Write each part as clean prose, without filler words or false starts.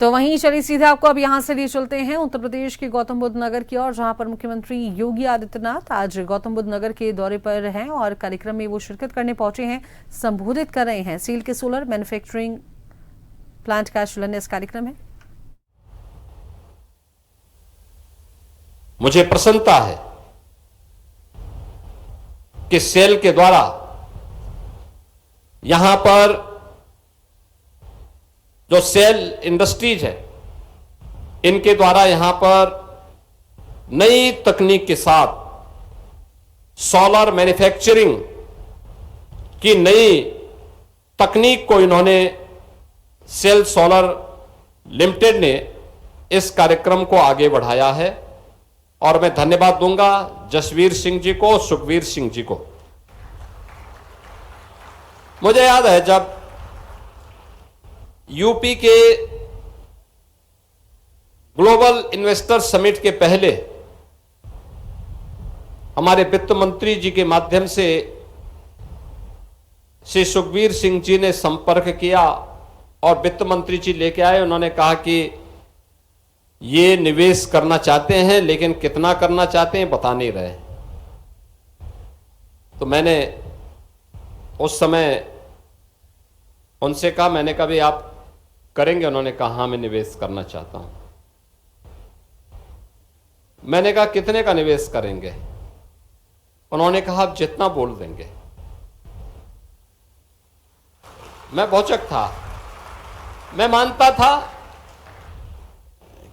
तो वहीं चलिए सीधे आपको अब यहां से लिए चलते हैं उत्तर प्रदेश के गौतम बुद्ध नगर की ओर, जहां पर मुख्यमंत्री योगी आदित्यनाथ आज गौतम बुद्ध नगर के दौरे पर हैं और कार्यक्रम में वो शिरकत करने पहुंचे हैं, संबोधित कर रहे हैं। सील के सोलर मैन्युफैक्चरिंग प्लांट का शिलान्यास कार्यक्रम है। मुझे प्रसन्नता है कि सेल के द्वारा यहां पर जो सेल इंडस्ट्रीज है, इनके द्वारा यहां पर नई तकनीक के साथ सोलर मैन्युफैक्चरिंग की नई तकनीक को इन्होंने सेल सोलर लिमिटेड ने इस कार्यक्रम को आगे बढ़ाया है और मैं धन्यवाद दूंगा जसवीर सिंह जी को, सुखवीर सिंह जी को। मुझे याद है जब यूपी के ग्लोबल इन्वेस्टर समिट के पहले हमारे वित्त मंत्री जी के माध्यम से श्री सुखवीर सिंह जी ने संपर्क किया और वित्त मंत्री जी लेके आए। उन्होंने कहा कि ये निवेश करना चाहते हैं, लेकिन कितना करना चाहते हैं बता नहीं रहे। तो मैंने उस समय उनसे कहा, मैंने कहा भाई आप करेंगे? उन्होंने कहा हाँ मैं निवेश करना चाहता हूं। मैंने कहा कितने का निवेश करेंगे? उन्होंने कहा आप जितना बोल देंगे। मैं भौचक था। मैं मानता था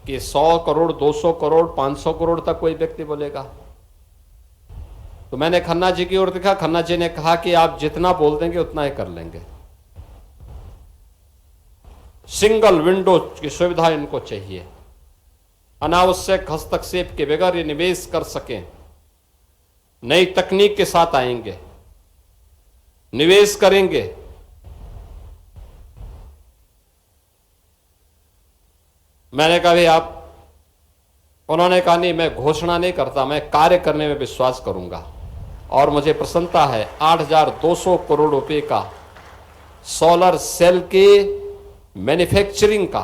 कि 100 करोड़, 200 करोड़, 500 करोड़ तक कोई व्यक्ति बोलेगा। तो मैंने खन्ना जी की ओर देखा। खन्ना जी ने कहा कि आप जितना बोल देंगे उतना ही कर लेंगे। सिंगल विंडो की सुविधा इनको चाहिए, अनावश्यक हस्तक्षेप के बगैर ये निवेश कर सकें, नई तकनीक के साथ आएंगे, निवेश करेंगे। मैंने कहा भाई आप, उन्होंने कहा नहीं मैं घोषणा नहीं करता, मैं कार्य करने में विश्वास करूंगा। और मुझे प्रसन्नता है 8,200 करोड़ रुपए का सोलर सेल के मैन्युफैक्चरिंग का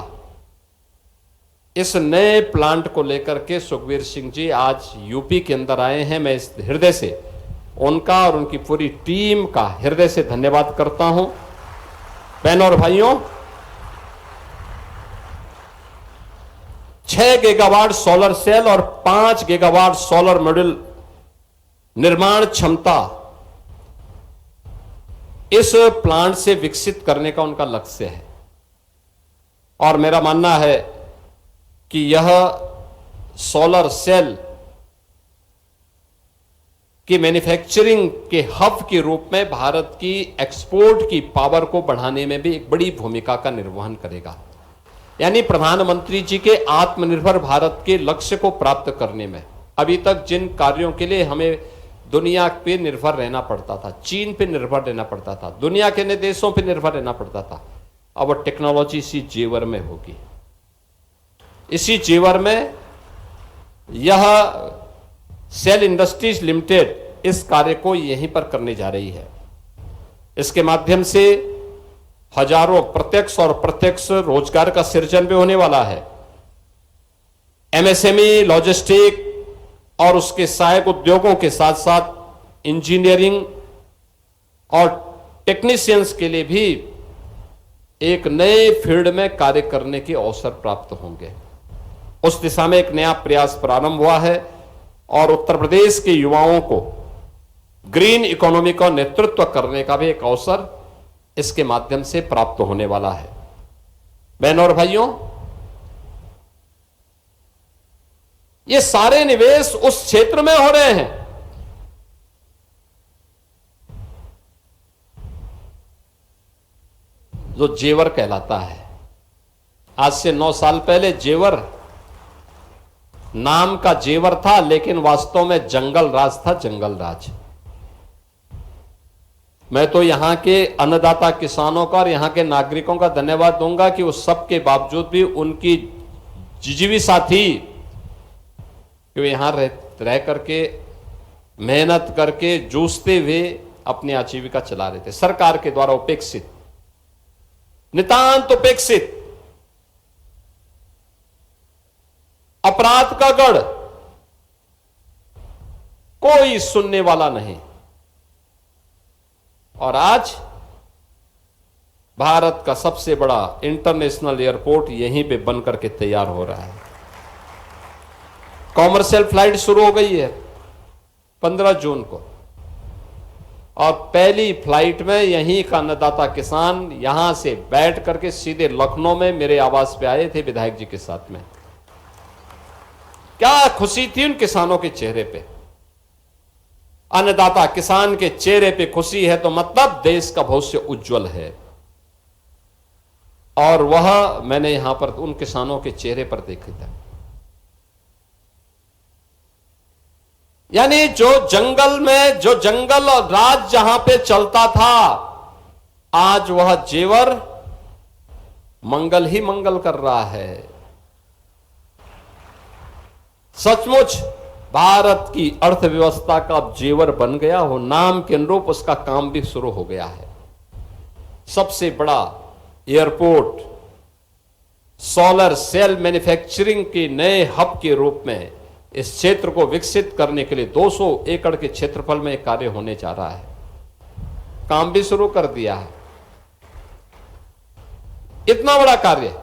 इस नए प्लांट को लेकर के सुखवीर सिंह जी आज यूपी के अंदर आए हैं। मैं इस हृदय से उनका और उनकी पूरी टीम का हृदय से धन्यवाद करता हूं। बहनों और भाइयों, 6 गीगावाट सोलर सेल और 5 गीगावाट सोलर मॉड्यूल निर्माण क्षमता इस प्लांट से विकसित करने का उनका लक्ष्य है। और मेरा मानना है कि यह सोलर सेल की मैन्युफैक्चरिंग के हब के रूप में भारत की एक्सपोर्ट की पावर को बढ़ाने में भी एक बड़ी भूमिका का निर्वहन करेगा। यानी प्रधानमंत्री जी के आत्मनिर्भर भारत के लक्ष्य को प्राप्त करने में अभी तक जिन कार्यों के लिए हमें दुनिया पे निर्भर रहना पड़ता था, चीन पे निर्भर रहना पड़ता था, दुनिया के अन्य देशों पे निर्भर रहना पड़ता था, अब वो टेक्नोलॉजी इसी जेवर में होगी। इसी जेवर में यह सेल इंडस्ट्रीज लिमिटेड इस कार्य को यहीं पर करने जा रही है। इसके माध्यम से हजारों प्रत्यक्ष और अप्रत्यक्ष रोजगार का सृजन भी होने वाला है। एमएसएमई, लॉजिस्टिक और उसके सहायक उद्योगों के साथ साथ इंजीनियरिंग और टेक्नीशियंस के लिए भी एक नए फील्ड में कार्य करने के अवसर प्राप्त होंगे। उस दिशा में एक नया प्रयास प्रारंभ हुआ है और उत्तर प्रदेश के युवाओं को ग्रीन इकोनॉमी का नेतृत्व करने का भी एक अवसर इसके माध्यम से प्राप्त होने वाला है। बहनों और भाइयों, ये सारे निवेश उस क्षेत्र में हो रहे हैं जो जेवर कहलाता है। आज से 9 साल पहले जेवर नाम का जेवर था, लेकिन वास्तव में जंगल राज था, जंगल राज। मैं तो यहां के अन्नदाता किसानों का और यहां के नागरिकों का धन्यवाद दूंगा कि उस सब के बावजूद भी उनकी जिजीविका थी कि वे यहां रह करके मेहनत करके जूझते हुए अपनी आजीविका चला रहे थे। सरकार के द्वारा उपेक्षित, नितांत उपेक्षित अपराध का गढ़, कोई सुनने वाला नहीं। और आज भारत का सबसे बड़ा इंटरनेशनल एयरपोर्ट यहीं पे बन करके तैयार हो रहा है। कॉमर्शियल फ्लाइट शुरू हो गई है 15 जून को, और पहली फ्लाइट में यहीं का अन्नदाता किसान यहां से बैठ करके सीधे लखनऊ में मेरे आवास पे आए थे विधायक जी के साथ में। क्या खुशी थी उन किसानों के चेहरे पे। अन्नदाता किसान के चेहरे पे खुशी है तो मतलब देश का भविष्य उज्जवल है। और वह मैंने यहां पर उन किसानों के चेहरे पर देखा था। यानी जो जंगल और राज जहां पे चलता था, आज वह जेवर मंगल ही मंगल कर रहा है। सचमुच भारत की अर्थव्यवस्था का अब जेवर बन गया हो, नाम के अनुरूप उसका काम भी शुरू हो गया है। सबसे बड़ा एयरपोर्ट सोलर सेल मैन्युफैक्चरिंग के नए हब के रूप में इस क्षेत्र को विकसित करने के लिए 200 एकड़ के क्षेत्रफल में कार्य होने जा रहा है। काम भी शुरू कर दिया है। इतना बड़ा कार्य।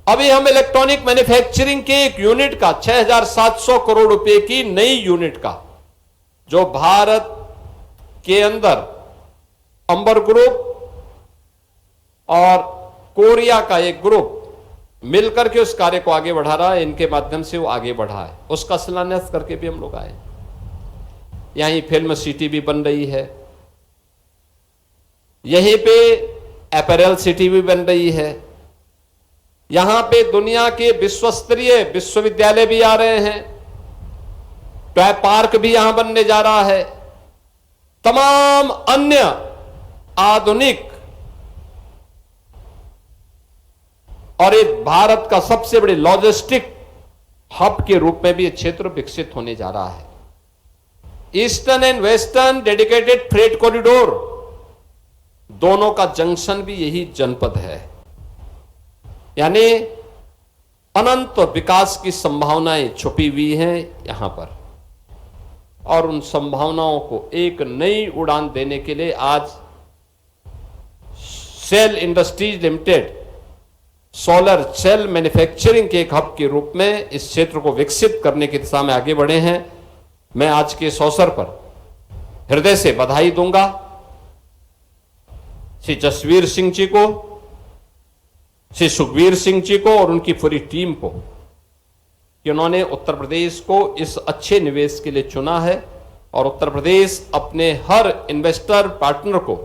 अभी हम इलेक्ट्रॉनिक मैन्युफैक्चरिंग के एक यूनिट का 6,700 करोड़ रुपए की नई यूनिट का, जो भारत के अंदर अंबर ग्रुप और कोरिया का एक ग्रुप मिलकर के उस कार्य को आगे बढ़ा रहा है, इनके माध्यम से वो आगे बढ़ा है। उसका शिलान्यास करके भी हम लोग आए। यहीं फिल्म सिटी भी बन रही है, यहीं पे अपैरल सिटी भी बन रही है, यहां पे दुनिया के विश्वस्तरीय विश्वविद्यालय भी आ रहे हैं, टॉय पार्क भी यहां बनने जा रहा है, तमाम अन्य आधुनिक और एक भारत का सबसे बड़े लॉजिस्टिक हब के रूप में भी यह क्षेत्र विकसित होने जा रहा है। Eastern and western dedicated freight corridor, दोनों का जंक्शन भी यही जनपद है। यानी अनंत विकास की संभावनाएं छुपी हुई हैं यहां पर, और उन संभावनाओं को एक नई उड़ान देने के लिए आज cell industries limited solar cell manufacturing के एक हब के रूप में इस क्षेत्र को विकसित करने की दिशा में आगे बढ़े हैं। मैं आज के इस अवसर पर हृदय से बधाई दूंगा श्री जसवीर सिंह जी को, श्री सुखबीर सिंह जी को और उनकी पूरी टीम को कि उन्होंने उत्तर प्रदेश को इस अच्छे निवेश के लिए चुना है, और उत्तर प्रदेश अपने हर इन्वेस्टर पार्टनर को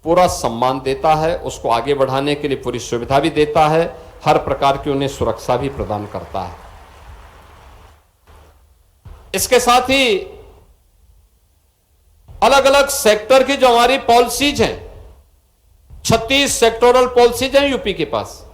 पूरा सम्मान देता है, उसको आगे बढ़ाने के लिए पूरी सुविधा भी देता है, हर प्रकार की उन्हें सुरक्षा भी प्रदान करता है। इसके साथ ही अलग अलग सेक्टर की जो हमारी पॉलिसीज हैं, 36 सेक्टोरल पॉलिसीज हैं यूपी के पास,